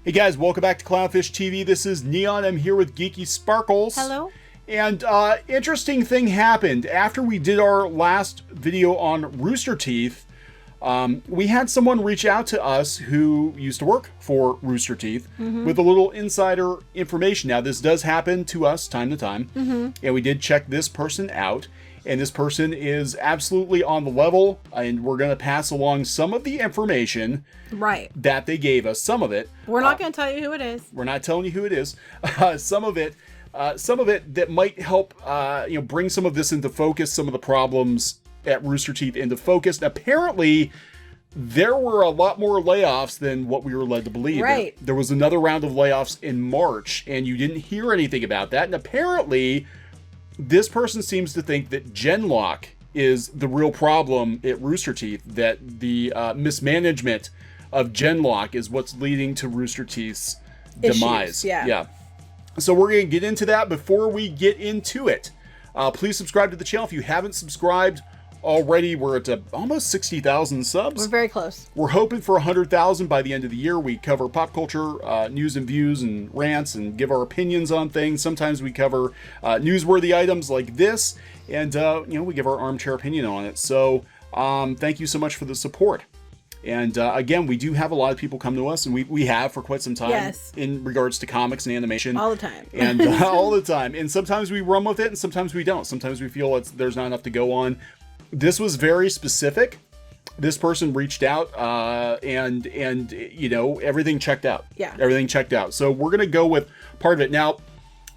Hey guys, welcome back to CLOWNFISH TV. This is Neon. I'm here with Geeky Sparkles. Hello. And interesting thing happened. After we did our last video on Rooster Teeth, we had someone reach out to us who used to work for Rooster Teeth with a little insider information. Now, this does happen to us time to time, and we did check this person out. And this person is absolutely on the level, and we're going to pass along some of the information that they gave us. Some of it. We're not going to tell you who it is. We're not telling you who it is. Some of it that might help, bring some of this into focus, some of the problems at Rooster Teeth into focus. And apparently, there were a lot more layoffs than what we were led to believe. Right. There was another round of layoffs in March, and you didn't hear anything about that. And apparently, this person seems to think that Genlock is the real problem at Rooster Teeth, that the mismanagement of Genlock is what's leading to Rooster Teeth's demise. Yeah. So we're going to get into that. Before we get into it, please subscribe to the channel if you haven't subscribed already. We're at almost 60,000 subs. We're very close. We're hoping for 100,000 by the end of the year. We cover pop culture, news and views and rants and give our opinions on things. Sometimes we cover newsworthy items like this, and we give our armchair opinion on it. So thank you so much for the support. And again, we do have a lot of people come to us, and we have for quite some time in regards to comics and animation. All the time. And all the time. And sometimes we run with it, and sometimes we don't. Sometimes we feel there's not enough to go on. This was very specific. This person reached out, and everything checked out. Yeah. Everything checked out. So we're going to go with part of it. Now,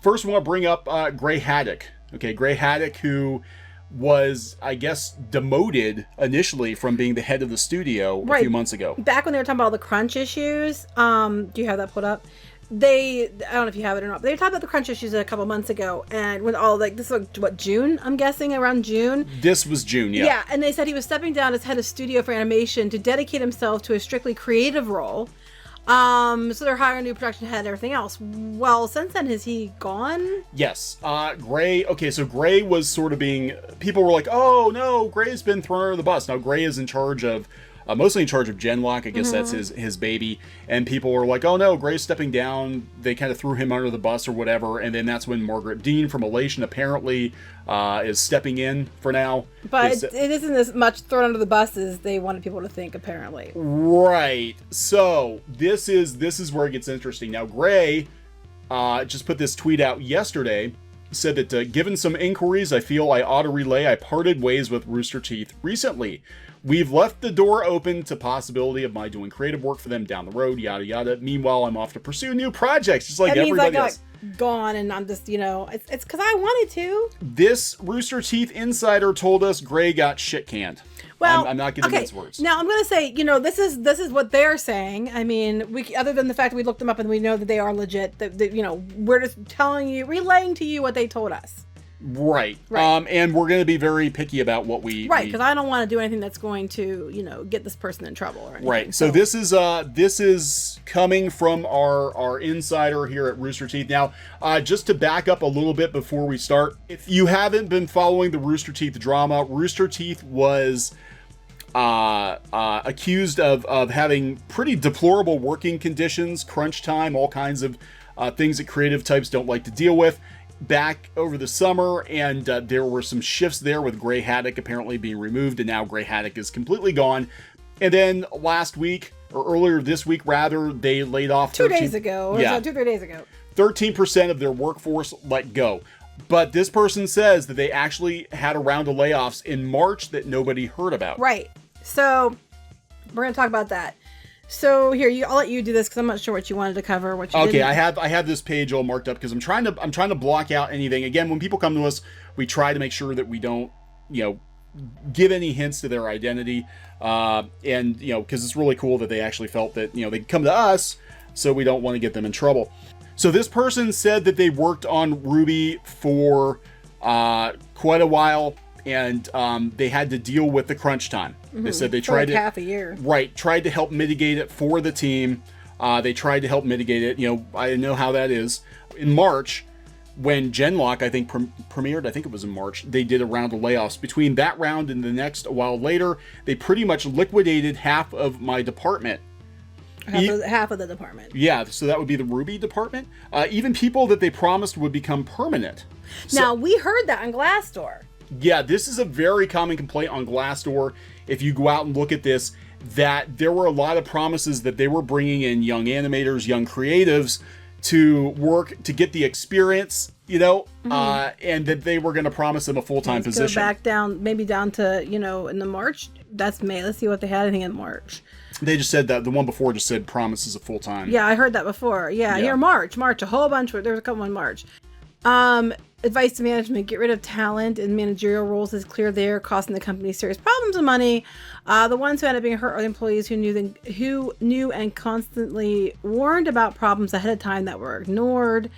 first we want to bring up Gray Haddock. Okay, Gray Haddock, who was, I guess, demoted initially from being the head of the studio a few months ago. Back when they were talking about all the crunch issues, do you have that pulled up? I don't know if you have it or not, but they were talking about the crunch issues a couple months ago, and when this was June, I'm guessing, around June. This was June, yeah. Yeah, and they said he was stepping down as head of studio for animation to dedicate himself to a strictly creative role. So they're hiring a new production head and everything else. Well, since then, has he gone? Yes. Gray, okay, so Gray was sort of people were like, oh no, Gray's been thrown under the bus. Now Gray is in charge of, mostly in charge of Genlock. I guess that's his baby. And people were like, oh no, Gray's stepping down. They kind of threw him under the bus or whatever. And then that's when Margaret Dean from Elation apparently is stepping in for now. But it isn't as much thrown under the bus as they wanted people to think, apparently. Right. So this is where it gets interesting. Now, Gray just put this tweet out yesterday. Said that given some inquiries, I feel I ought to relay I parted ways with Rooster Teeth recently. We've left the door open to possibility of my doing creative work for them down the road, yada yada. Meanwhile, I'm off to pursue new projects, just like everybody else. Gone, and I'm just, it's because I wanted to. This Rooster Teeth insider told us Gray got shit canned. Well, I'm not giving those words. Now I'm going to say, this is what they're saying. I mean, other than the fact that we looked them up and we know that they are legit, that we're just relaying to you what they told us. Right. And we're going to be very picky about what we... Right, because I don't want to do anything that's going to, get this person in trouble or anything. Right. So this is coming from our insider here at Rooster Teeth. Now, just to back up a little bit before we start, if you haven't been following the Rooster Teeth drama, Rooster Teeth was accused of having pretty deplorable working conditions, crunch time, all kinds of things that creative types don't like to deal with. Back over the summer, and there were some shifts there with Gray Haddock apparently being removed, and now Gray Haddock is completely gone. And then last week, or earlier this week rather, they laid off 2 days ago. Yeah, 2 or 3 days ago. 13% of their workforce let go. But this person says that they actually had a round of layoffs in March that nobody heard about. Right. So we're going to talk about that. So here, I'll let you do this because I'm not sure what you wanted to cover. What you okay? didn't. I have this page all marked up because I'm trying to block out anything. Again, when people come to us, we try to make sure that we don't give any hints to their identity, and because it's really cool that they actually felt that they come to us, so we don't want to get them in trouble. So this person said that they worked on Ruby for quite a while. And they had to deal with the crunch time. They said they tried half a year. Right, tried to help mitigate it for the team. They tried to help mitigate it. I know how that is. In March, when Genlock, I think, premiered, I think it was in March, they did a round of layoffs. Between that round and the next, a while later, they pretty much liquidated half of my department. Half of the department. Yeah, so that would be the Ruby department. Even people that they promised would become permanent. Now, we heard that on Glassdoor. Yeah, this is a very common complaint on Glassdoor. If you go out and look at this, that there were a lot of promises that they were bringing in young animators, young creatives to work to get the experience, and that they were going to promise them a full-time position. Go back down, maybe down to, in the March. That's May. Let's see what they had, I think, in March. They just said that the one before just said promises of full-time. Yeah, I heard that before. Yeah, here, March, a whole bunch. There was a couple in March. Advice to management: get rid of talent and managerial roles is clear there, costing the company serious problems and money. The ones who ended up being hurt are the employees who knew and constantly warned about problems ahead of time that were ignored.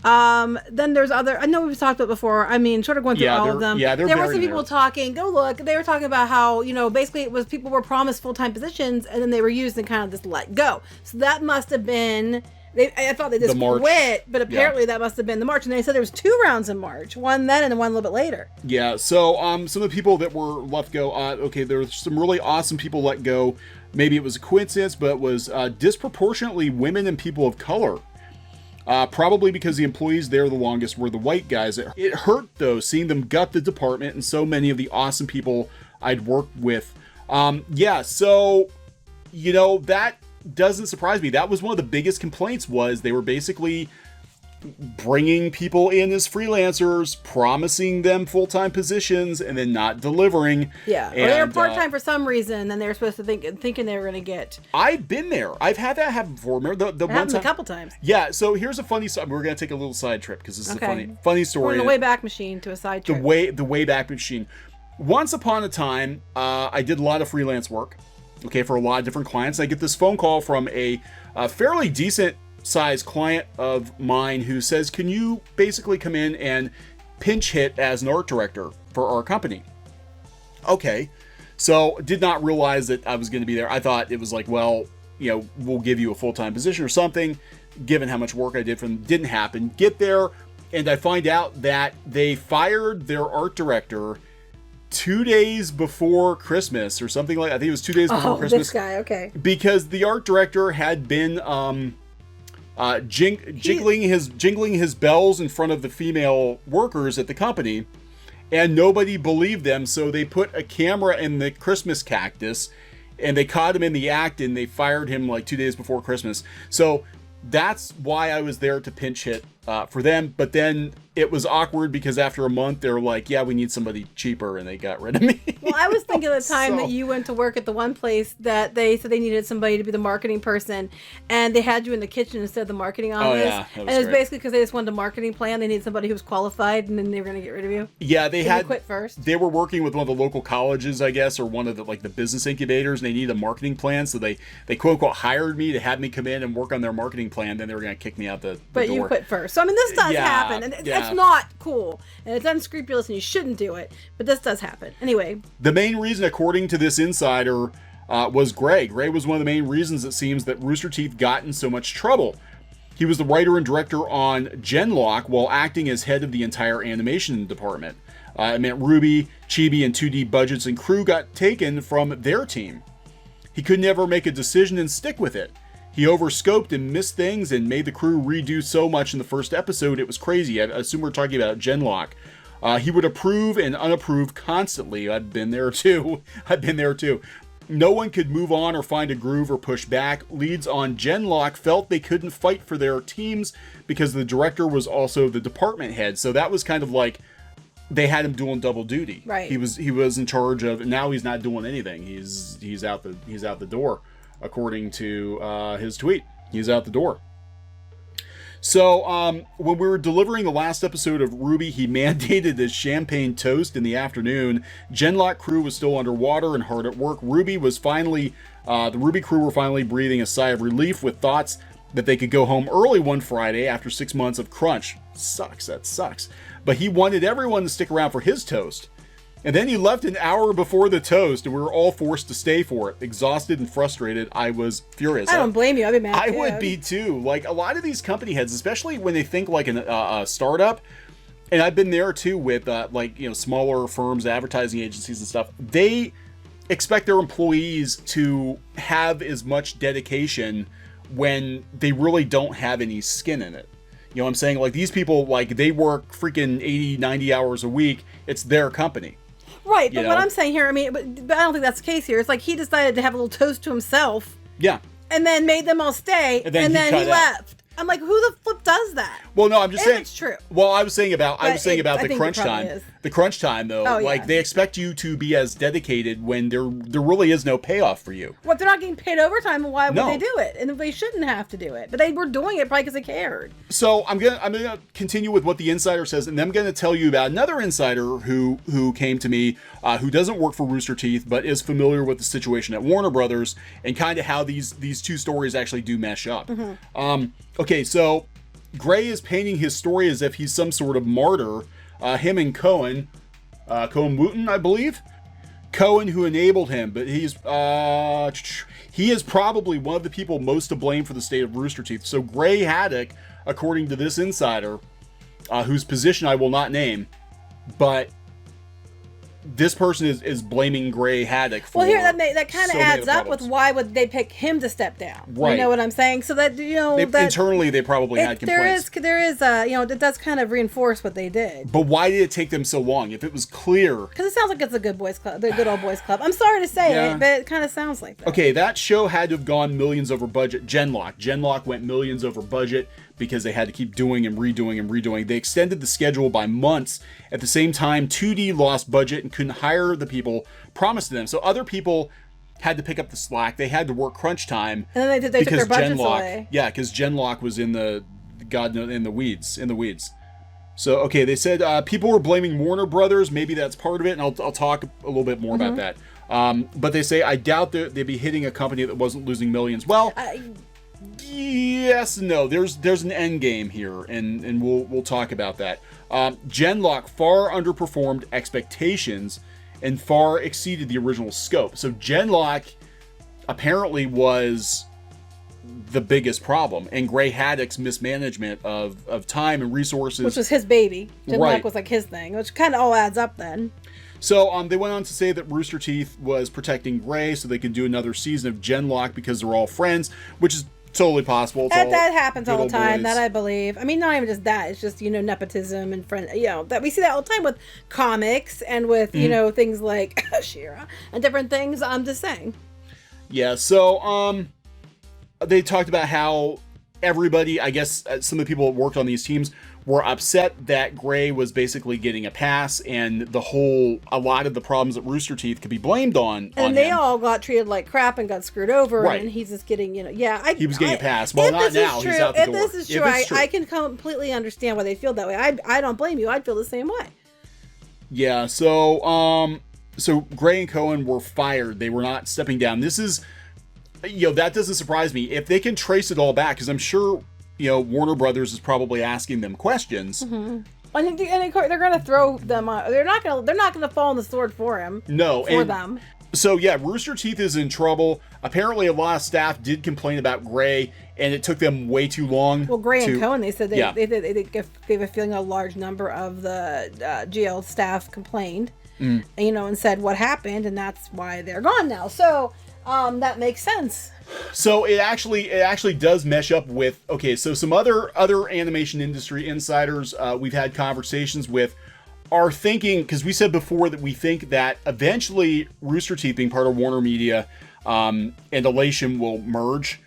Then there's other, I know we've talked about before. I mean, sort of going through all of them. Yeah, there were some people talking, go look, they were talking about how, basically it was people were promised full-time positions and then they were used and kind of just let go. So that must have been, I thought they just quit, but apparently that must have been the March. And they said there was 2 rounds in March, one then and then one a little bit later. Yeah, so some of the people that were let go, there were some really awesome people let go. Maybe it was a coincidence, but it was disproportionately women and people of color. Probably because the employees there the longest were the white guys. It hurt, though, seeing them gut the department and so many of the awesome people I'd worked with. So, that doesn't surprise me. That was one of the biggest complaints, was they were basically bringing people in as freelancers, promising them full-time positions, and then not delivering. Yeah, or they were part-time for some reason, and they were supposed to thinking they were going to get. I've been there. I've had that happen before. Remember the one time? A couple times. Yeah, so here's a funny story. We're going to take a little side trip because this is a funny story. We're in the Wayback Machine to a side trip. The Wayback Machine. Once upon a time, I did a lot of freelance work, for a lot of different clients. I get this phone call from a fairly decent size client of mine who says, can you basically come in and pinch hit as an art director for our company? Okay. So did not realize that I was going to be there. I thought it was like, well, we'll give you a full-time position or something, given how much work I did for them. Didn't happen. Get there, and I find out that they fired their art director 2 days before Christmas or something like, I think it was 2 days before Christmas. This guy, okay. Because the art director had been jingling his bells in front of the female workers at the company, and nobody believed them, so they put a camera in the Christmas cactus and they caught him in the act and they fired him like 2 days before Christmas. So that's why I was there to pinch hit for them. But then it was awkward because after a month they were like, yeah, we need somebody cheaper, and they got rid of me. Well, I was thinking at the time that you went to work at the one place that they said they needed somebody to be the marketing person, and they had you in the kitchen instead of the marketing office. Yeah, and it was basically because they just wanted a marketing plan. They needed somebody who was qualified, and then they were going to get rid of you. Yeah, you quit first. They were working with one of the local colleges, I guess, or one of the business incubators, and they needed a marketing plan, so they quote unquote hired me to have me come in and work on their marketing plan. Then they were going to kick me out the door. But you quit first. So I mean, this does happen, and it's not cool, and it's unscrupulous, and you shouldn't do it. But this does happen anyway. The main reason, according to this insider, was Gray. Gray was one of the main reasons, it seems, that Rooster Teeth got in so much trouble. He was the writer and director on Genlock while acting as head of the entire animation department. It meant Ruby, Chibi, and 2D budgets and crew got taken from their team. He could never make a decision and stick with it. He overscoped and missed things and made the crew redo so much in the first episode, it was crazy. I assume we're talking about Genlock. He would approve and unapprove constantly. I've been there too. No one could move on or find a groove or push back. Leads on Genlock felt they couldn't fight for their teams because the director was also the department head. So that was kind of like they had him doing double duty. Right. He was in charge of. Now he's not doing anything. He's out the door. According to his tweet, he's out the door. So when we were delivering the last episode of Ruby, he mandated this champagne toast in the afternoon. Genlock crew was still underwater and hard at work. The Ruby crew were finally breathing a sigh of relief with thoughts that they could go home early one Friday after 6 months of crunch. That sucks. But he wanted everyone to stick around for his toast. And then he left an hour before the toast, and we were all forced to stay for it. Exhausted and frustrated, I was furious. I don't blame you. I'd be mad I too. would be too. Like, a lot of these company heads, especially when they think like a startup, and I've been there too with smaller firms, advertising agencies and stuff. They expect their employees to have as much dedication when they really don't have any skin in it. You know what I'm saying? Like, these people, like, they work freaking 80, 90 hours a week. It's their company. Right, but what I'm saying here, I mean, but I don't think that's the case here. It's like he decided to have a little toast to himself. Yeah. And then made them all stay, and then he left. I'm like, who the flip does that? Well, no, I'm just saying. It's true. Well, I was saying about the crunch time. Is. The crunch time, though, like they expect you to be as dedicated when there really is no payoff for you. Well, if they're not getting paid overtime, why would they do it? And they shouldn't have to do it, but they were doing it probably because they cared. So I'm gonna continue with what the insider says, and then I'm gonna tell you about another insider who came to me, who doesn't work for Rooster Teeth but is familiar with the situation at Warner Brothers and kind of how these two stories actually do mesh up. Okay, so Gray is painting his story as if he's some sort of martyr. Him and Cohen Wooten, I believe. Cohen, who enabled him, but he is probably one of the people most to blame for the state of Rooster Teeth. So Gray Haddock, according to this insider, whose position I will not name, but this person is blaming Gray Haddock for. Well, here that kind of adds up with why would they pick him to step down? Right. You know what I'm saying? So that internally they probably had complaints. There is it does kind of reinforce what they did. But why did it take them so long? If it was clear, because it sounds like it's a good boys club, the good old boys club. I'm sorry to say it, but it kind of sounds like that. Okay, that show had to have gone millions over budget. Genlock went millions over budget because they had to keep doing and redoing. They extended the schedule by months. At the same time, 2D lost budget and couldn't hire the people promised to them. So other people had to pick up the slack. They had to work crunch time. And then they took their budgets away. Yeah, because Genlock was in the weeds. So, okay, they said people were blaming Warner Brothers. Maybe that's part of it, and I'll talk a little bit more about that. But they say, I doubt that they'd be hitting a company that wasn't losing millions. Well, yes and no. There's an end game here, and we'll talk about that. Genlock far underperformed expectations and far exceeded the original scope. So Genlock apparently was the biggest problem, and Gray Haddock's mismanagement of time and resources, which was his baby. Genlock was like his thing, which kind of all adds up then. So they went on to say that Rooster Teeth was protecting Gray so they could do another season of Genlock because they're all friends, which is totally possible. That happens all the time. That I believe. I mean, not even just that. It's just nepotism and friend. That we see that all the time with comics and with things like She-Ra and different things. I'm just saying. Yeah. So they talked about how everybody, I guess, some of the people that worked on these teams were upset that Gray was basically getting a pass, and a lot of the problems at Rooster Teeth could be blamed on. And they all got treated like crap and got screwed over, and he's just getting, he was getting a pass. Well, not now. He's out the door. If this is true, I can completely understand why they feel that way. I don't blame you. I'd feel the same way. Yeah. So Gray and Cohen were fired. They were not stepping down. This is, that doesn't surprise me if they can trace it all back, because I'm sure. Warner Brothers is probably asking them questions. Mm-hmm. And they're going to throw them on. They're not going to fall on the sword for him. No, for them. So yeah, Rooster Teeth is in trouble. Apparently, a lot of staff did complain about Gray, and it took them way too long. Well, Gray and Cohen, they said they gave a feeling a large number of the GL staff complained, and said what happened, and that's why they're gone now. So that makes sense. So it actually does mesh up with, so some other animation industry insiders we've had conversations with are thinking, because we said before that we think that eventually Rooster Teeth, being part of Warner Media, and Elation will merge.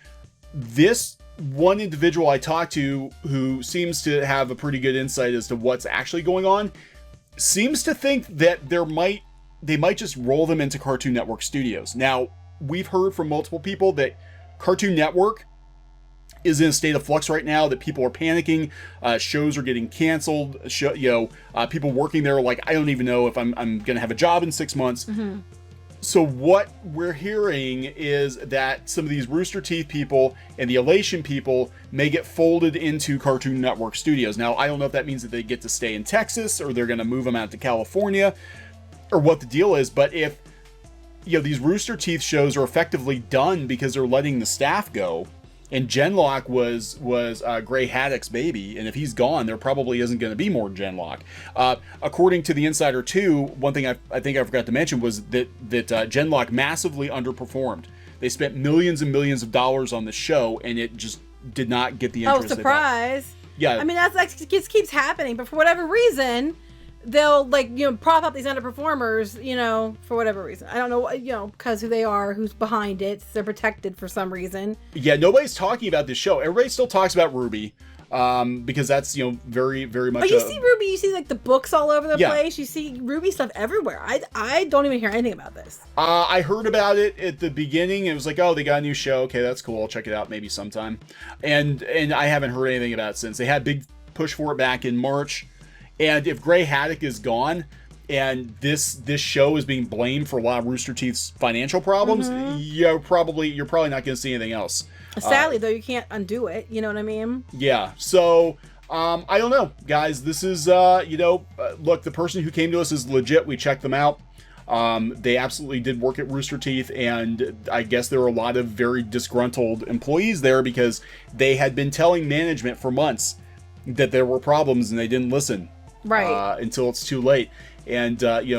This one individual I talked to, who seems to have a pretty good insight as to what's actually going on, seems to think that they might just roll them into Cartoon Network Studios. Now, we've heard from multiple people that Cartoon Network is in a state of flux right now, that people are panicking, shows are getting canceled, people working there are like, I don't even know if I'm going to have a job in 6 months. Mm-hmm. So what we're hearing is that some of these Rooster Teeth people and the Elation people may get folded into Cartoon Network Studios. Now, I don't know if that means that they get to stay in Texas, or they're going to move them out to California, or what the deal is, but if these Rooster Teeth shows are effectively done because they're letting the staff go, And Genlock was Gray Haddock's baby, and if he's gone, there probably isn't going to be more Genlock. According to the Insider 2, one thing I think I forgot to mention was that Genlock massively underperformed. They spent millions and millions of dollars on the show, and it just did not get the interest. Oh, surprise! Yeah, I mean it just keeps happening, but for whatever reason, they'll prop up these underperformers, for whatever reason. I don't know, because who they are, who's behind it. They're protected for some reason. Yeah, nobody's talking about this show. Everybody still talks about Ruby, because that's very, very much. But you see Ruby, you see like the books all over the place. You see Ruby stuff everywhere. I don't even hear anything about this. I heard about it at the beginning. It was like, oh, they got a new show. Okay, that's cool. I'll check it out maybe sometime. And I haven't heard anything about it since. They had a big push for it back in March. And if Gray Haddock is gone, and this show is being blamed for a lot of Rooster Teeth's financial problems, you're probably not going to see anything else. Sadly, though, you can't undo it. You know what I mean? Yeah. So I don't know, guys. This is look, the person who came to us is legit. We checked them out. They absolutely did work at Rooster Teeth, and I guess there were a lot of very disgruntled employees there because they had been telling management for months that there were problems and they didn't listen. Right. Until it's too late. And,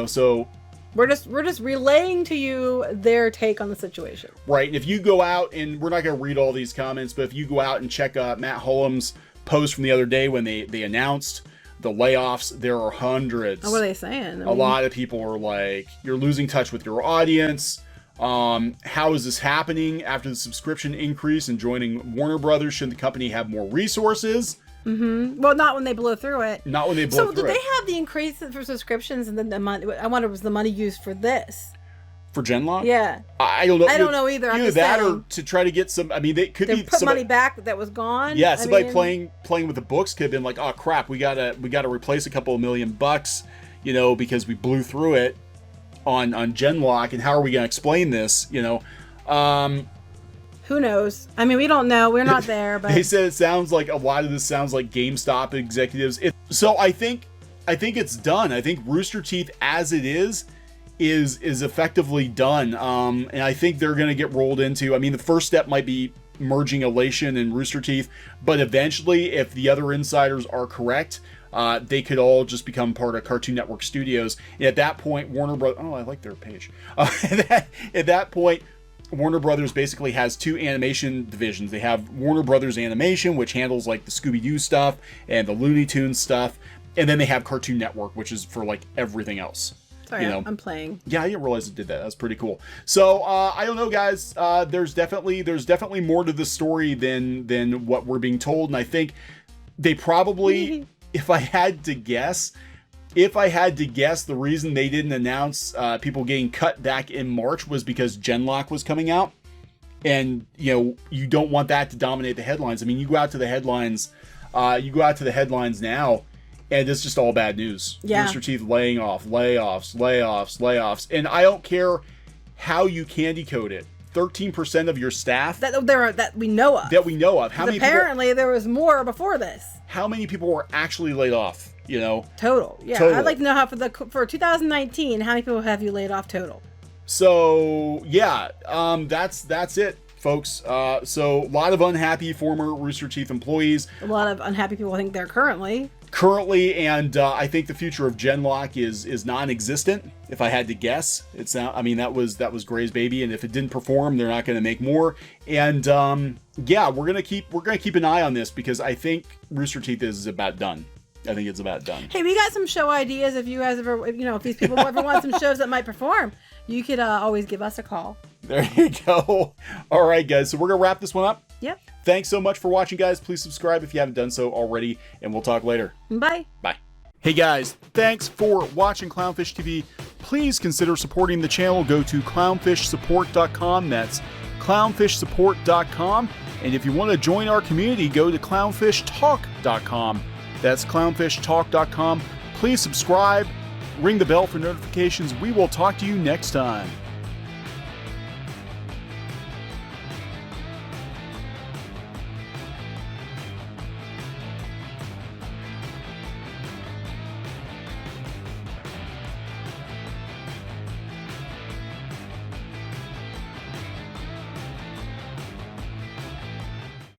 so... We're just relaying to you their take on the situation. Right. And if you go out, and we're not going to read all these comments, but if you go out and check Matt Hullum's post from the other day when they announced the layoffs, there are hundreds. Oh, what are they saying? A lot of people are like, you're losing touch with your audience. How is this happening after the subscription increase and joining Warner Brothers? Shouldn't the company have more resources? Well, not when they blow through it. Not when they blow through it. So, did they have the increase for subscriptions and then the money? I wonder, was the money used for this? For Genlock? Yeah. I don't know. I don't know either. Either that or to try to get some. I mean, they could be put money back that was gone. Yeah, somebody playing with the books could have been like, oh crap, we gotta replace a couple of $1 million, because we blew through it on Genlock, and how are we gonna explain this? Who knows? I mean, we don't know. We're not there. But they said it sounds like a lot of this sounds like GameStop executives. So I think it's done. I think Rooster Teeth as it is effectively done. And I think they're going to get rolled into. I mean, the first step might be merging Elation and Rooster Teeth, but eventually, if the other insiders are correct, they could all just become part of Cartoon Network Studios. And at that point, Warner Brothers. Oh, I like their page. At that point, Warner Brothers basically has two animation divisions. They have Warner Brothers Animation, which handles like the Scooby-Doo stuff and the Looney Tunes stuff, and then they have Cartoon Network, which is for like everything else. Sorry, I'm playing. Yeah, I didn't realize it did that. That's pretty cool. So I don't know, guys. There's definitely more to the story than what we're being told, and I think they probably, if I had to guess, the reason they didn't announce people getting cut back in March was because Genlock was coming out. And, you don't want that to dominate the headlines. I mean, you go out to the headlines now, and it's just all bad news. Yeah. Rooster Teeth laying off, layoffs. And I don't care how you candy code it. 13% of your staff that we know of. How many apparently there was more before this. How many people were actually laid off? Total. Yeah. Total. I'd like to know how for 2019, how many people have you laid off total? So yeah, that's it, folks. So a lot of unhappy former Rooster Teeth employees. A lot of unhappy people think they're currently, and I think the future of Genlock is non-existent. If I had to guess, it's not. I mean, that was Gray's baby, and if it didn't perform, they're not going to make more. And yeah, we're gonna keep an eye on this because I think Rooster Teeth is about done. I think it's about done. Hey, we got some show ideas. If you guys ever, if these people ever want some shows that might perform, you could always give us a call. There you go. All right, guys. So we're going to wrap this one up. Yep. Thanks so much for watching, guys. Please subscribe if you haven't done so already, and we'll talk later. Bye. Bye. Hey, guys. Thanks for watching Clownfish TV. Please consider supporting the channel. Go to clownfishsupport.com. That's clownfishsupport.com. And if you want to join our community, go to clownfishtalk.com. That's clownfishtalk.com. Please subscribe, ring the bell for notifications. We will talk to you next time.